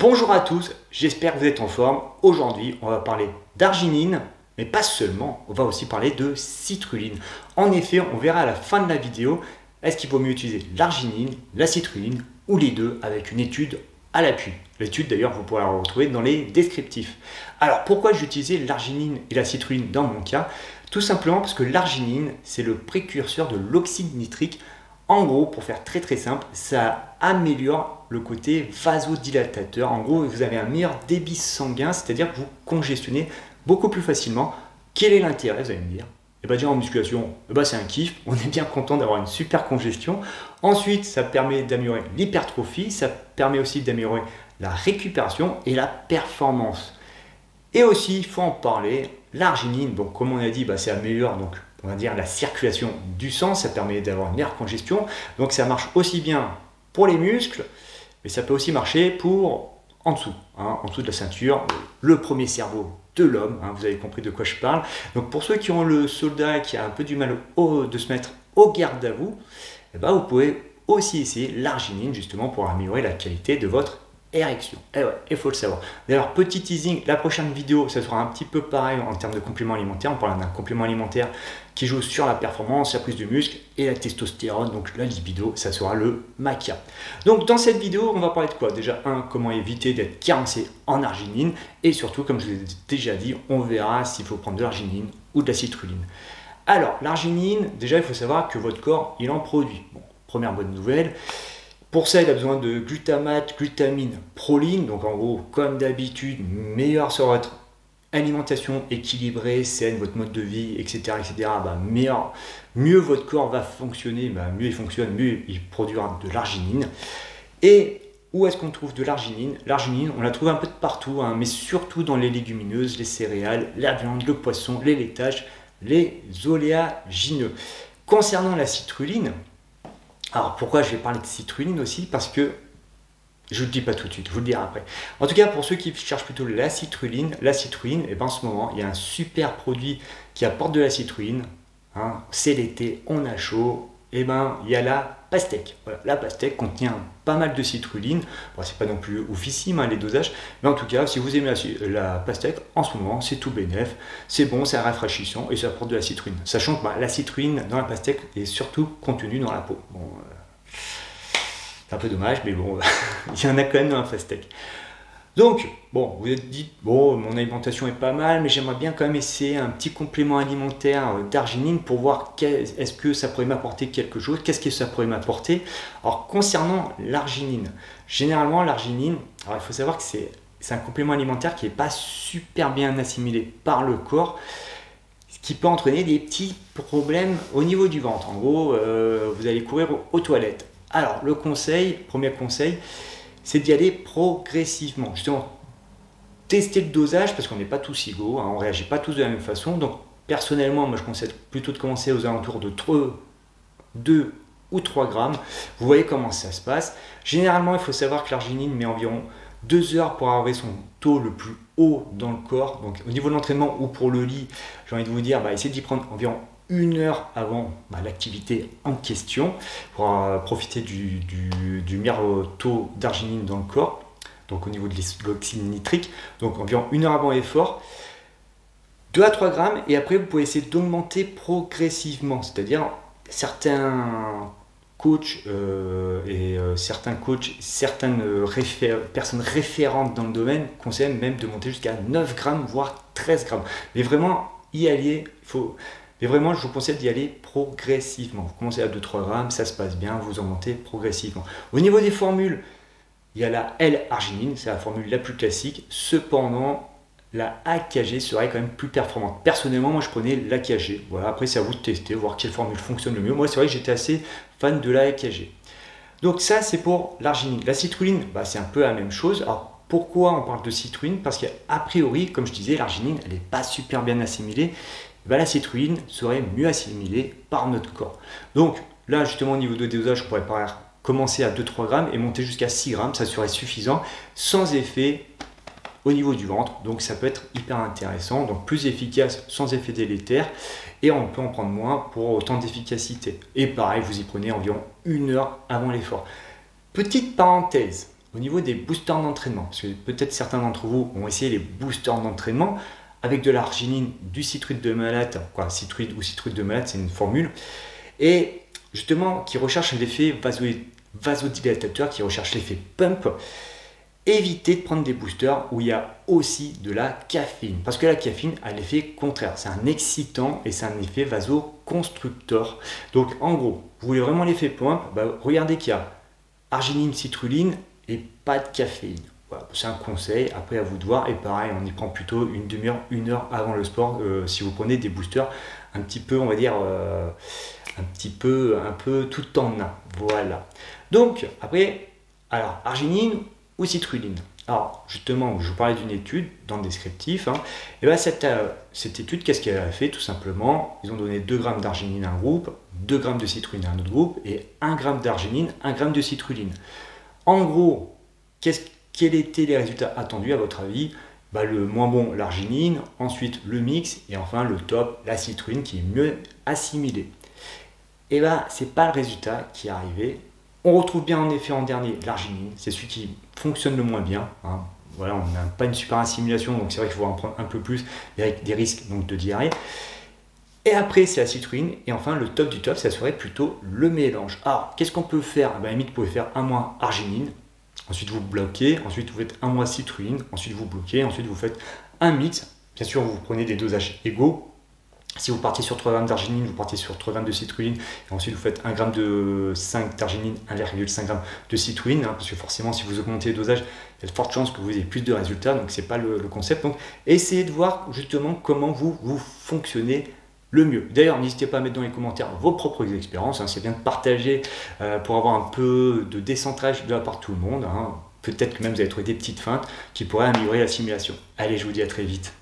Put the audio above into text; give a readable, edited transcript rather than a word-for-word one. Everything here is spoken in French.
Bonjour à tous, j'espère que vous êtes en forme. Aujourd'hui, on va parler d'arginine, mais pas seulement, on va aussi parler de citrulline. En effet, on verra à la fin de la vidéo, est-ce qu'il vaut mieux utiliser l'arginine, la citrulline ou les deux avec une étude à l'appui. L'étude d'ailleurs, vous pourrez la retrouver dans les descriptifs. Alors, pourquoi j'ai utilisé l'arginine et la citrulline dans mon cas? Tout simplement parce que l'arginine, c'est le précurseur de l'oxyde nitrique. En gros, pour faire très simple, ça améliore le côté vasodilatateur. En gros, vous avez un meilleur débit sanguin, c'est-à-dire que vous congestionnez beaucoup plus facilement. Quel est l'intérêt, vous allez me dire? Et bien déjà en musculation, c'est un kiff, on est bien content d'avoir une super congestion. Ensuite, ça permet d'améliorer l'hypertrophie, ça permet aussi d'améliorer la récupération et la performance. Et aussi, il faut en parler, l'arginine, donc comme on a dit, ça améliore donc on va dire la circulation du sang, ça permet d'avoir une meilleure congestion, donc ça marche aussi bien pour les muscles, mais ça peut aussi marcher pour en dessous, en dessous de la ceinture, le premier cerveau de l'homme, vous avez compris de quoi je parle. Donc pour ceux qui ont le soldat qui a un peu du mal de se mettre au garde à vous, vous pouvez aussi essayer l'arginine justement pour améliorer la qualité de votre érection. Et ouais, il faut le savoir. D'ailleurs, petit teasing, la prochaine vidéo, ça sera un petit peu pareil en termes de compléments alimentaires. On parle d'un complément alimentaire qui joue sur la performance, la prise du muscle et la testostérone, donc la libido, ça sera le maca. Donc dans cette vidéo, on va parler de quoi? Déjà, comment éviter d'être carencé en arginine, et surtout, comme je vous ai déjà dit, on verra s'il faut prendre de l'arginine ou de la citrulline. Alors, l'arginine, déjà, il faut savoir que votre corps, il en produit. Bon, première bonne nouvelle. Pour ça, il a besoin de glutamate, glutamine, proline. Donc en gros, comme d'habitude, meilleur sur votre alimentation équilibrée, saine, votre mode de vie, etc. Mieux votre corps va fonctionner, mieux il fonctionne, mieux il produira de l'arginine. Et où est-ce qu'on trouve de l'arginine? L'arginine, on la trouve un peu de partout, mais surtout dans les légumineuses, les céréales, la viande, le poisson, les laitages, les oléagineux. Concernant la citrulline, alors pourquoi je vais parler de citrulline aussi? Parce que je ne le dis pas tout de suite, je vous le dirai après. En tout cas, pour ceux qui cherchent plutôt la citrulline, en ce moment, il y a un super produit qui apporte de la citrulline. C'est l'été, on a chaud. Il y a la pastèque. Voilà, la pastèque contient pas mal de citrulline. Bon, c'est pas non plus oufissime les dosages, mais en tout cas, si vous aimez la pastèque, en ce moment, c'est tout bénef. C'est bon, c'est rafraîchissant et ça apporte de la citrulline. Sachant que la citrulline dans la pastèque est surtout contenue dans la peau. Bon, c'est un peu dommage, mais bon, il y en a quand même dans la pastèque. Donc, bon, vous êtes dit, bon, mon alimentation est pas mal, mais j'aimerais bien quand même essayer un petit complément alimentaire d'arginine pour voir est-ce que ça pourrait m'apporter quelque chose, qu'est-ce que ça pourrait m'apporter. Alors, concernant l'arginine, généralement, l'arginine, il faut savoir que c'est un complément alimentaire qui n'est pas super bien assimilé par le corps, ce qui peut entraîner des petits problèmes au niveau du ventre. En gros, vous allez courir aux toilettes. Alors, premier conseil, c'est d'y aller progressivement. Justement, tester le dosage parce qu'on n'est pas tous égaux, on ne réagit pas tous de la même façon. Donc, personnellement, moi je conseille plutôt de commencer aux alentours de 2 ou 3 grammes. Vous voyez comment ça se passe. Généralement, il faut savoir que l'arginine met environ 2 heures pour arriver son taux le plus haut dans le corps. Donc, au niveau de l'entraînement ou pour le lit, j'ai envie de vous dire, essayez d'y prendre environ 1 heure avant l'activité en question pour profiter du meilleur taux d'arginine dans le corps, donc au niveau de l'oxyde nitrique, donc environ 1 heure avant l'effort, 2 à 3 grammes, et après vous pouvez essayer d'augmenter progressivement, c'est-à-dire certains coachs certaines personnes référentes dans le domaine conseillent même de monter jusqu'à 9 grammes voire 13 grammes, mais vraiment y aller, mais vraiment, je vous conseille d'y aller progressivement. Vous commencez à 2-3 grammes, ça se passe bien, vous en montez progressivement. Au niveau des formules, il y a la L-arginine, c'est la formule la plus classique. Cependant, la AKG serait quand même plus performante. Personnellement, moi, je prenais l'AKG. Voilà, après, c'est à vous de tester, voir quelle formule fonctionne le mieux. Moi, c'est vrai que j'étais assez fan de la AKG. Donc ça, c'est pour l'arginine. La citrulline, c'est un peu la même chose. Alors, pourquoi on parle de citrulline? Parce qu'a priori, comme je disais, l'arginine, elle n'est pas super bien assimilée. La citrulline serait mieux assimilée par notre corps. Donc là, justement, au niveau de dosage, on pourrait commencer à 2-3 grammes et monter jusqu'à 6 grammes, ça serait suffisant, sans effet au niveau du ventre. Donc ça peut être hyper intéressant, donc plus efficace, sans effet délétère, et on peut en prendre moins pour autant d'efficacité. Et pareil, vous y prenez environ 1 heure avant l'effort. Petite parenthèse, au niveau des boosters d'entraînement, parce que peut-être certains d'entre vous ont essayé les boosters d'entraînement avec de l'arginine, du citrate de malate, quoi, citrate ou citrate de malate, c'est une formule, et justement qui recherche l'effet vasodilatateur, qui recherche l'effet pump. Évitez de prendre des boosters où il y a aussi de la caféine, parce que la caféine a l'effet contraire, c'est un excitant et c'est un effet vasoconstructeur. Donc en gros, vous voulez vraiment l'effet pump, regardez qu'il y a arginine, citrulline et pas de caféine. Voilà, c'est un conseil, après à vous de voir, et pareil, on y prend plutôt une demi-heure, 1 heure avant le sport, si vous prenez des boosters un petit peu, on va dire, un peu tout en un. Voilà. Donc après, alors arginine ou citrulline. Alors justement, je vous parlais d'une étude dans le descriptif, et bien cette étude, qu'est-ce qu'elle a fait? Tout simplement, ils ont donné 2 grammes d'arginine à un groupe, 2 grammes de citrulline à un autre groupe, et 1 gramme d'arginine, 1 gramme de citrulline. En gros, quels étaient les résultats attendus à votre avis? Le moins bon, l'arginine, ensuite le mix, et enfin le top, la citrulline qui est mieux assimilée. Et bien, c'est pas le résultat qui est arrivé. On retrouve bien en effet en dernier l'arginine, c'est celui qui fonctionne le moins bien. Voilà, on n'a pas une super assimilation, donc c'est vrai qu'il faut en prendre un peu plus, avec des risques donc, de diarrhée. Et après, c'est la citrulline, et enfin le top du top, ça serait plutôt le mélange. Alors, qu'est-ce qu'on peut faire? À la limite, vous pouvez faire un mois arginine, ensuite vous bloquez, ensuite vous faites un mois citrulline, ensuite vous bloquez, ensuite vous faites un mix. Bien sûr, vous prenez des dosages égaux. Si vous partiez sur 3 grammes d'arginine, vous partez sur 3 grammes de citrulline, et ensuite vous faites 1 gramme de 5 d'arginine, 1,5 g de citrulline, parce que forcément si vous augmentez le dosage, il y a de fortes chances que vous ayez plus de résultats, donc c'est pas le concept. Donc essayez de voir justement comment vous fonctionnez le mieux. D'ailleurs, n'hésitez pas à mettre dans les commentaires vos propres expériences, c'est bien de partager pour avoir un peu de décentrage de la part de tout le monde. Peut-être que même vous allez trouver des petites feintes qui pourraient améliorer l'assimilation. Allez, je vous dis à très vite.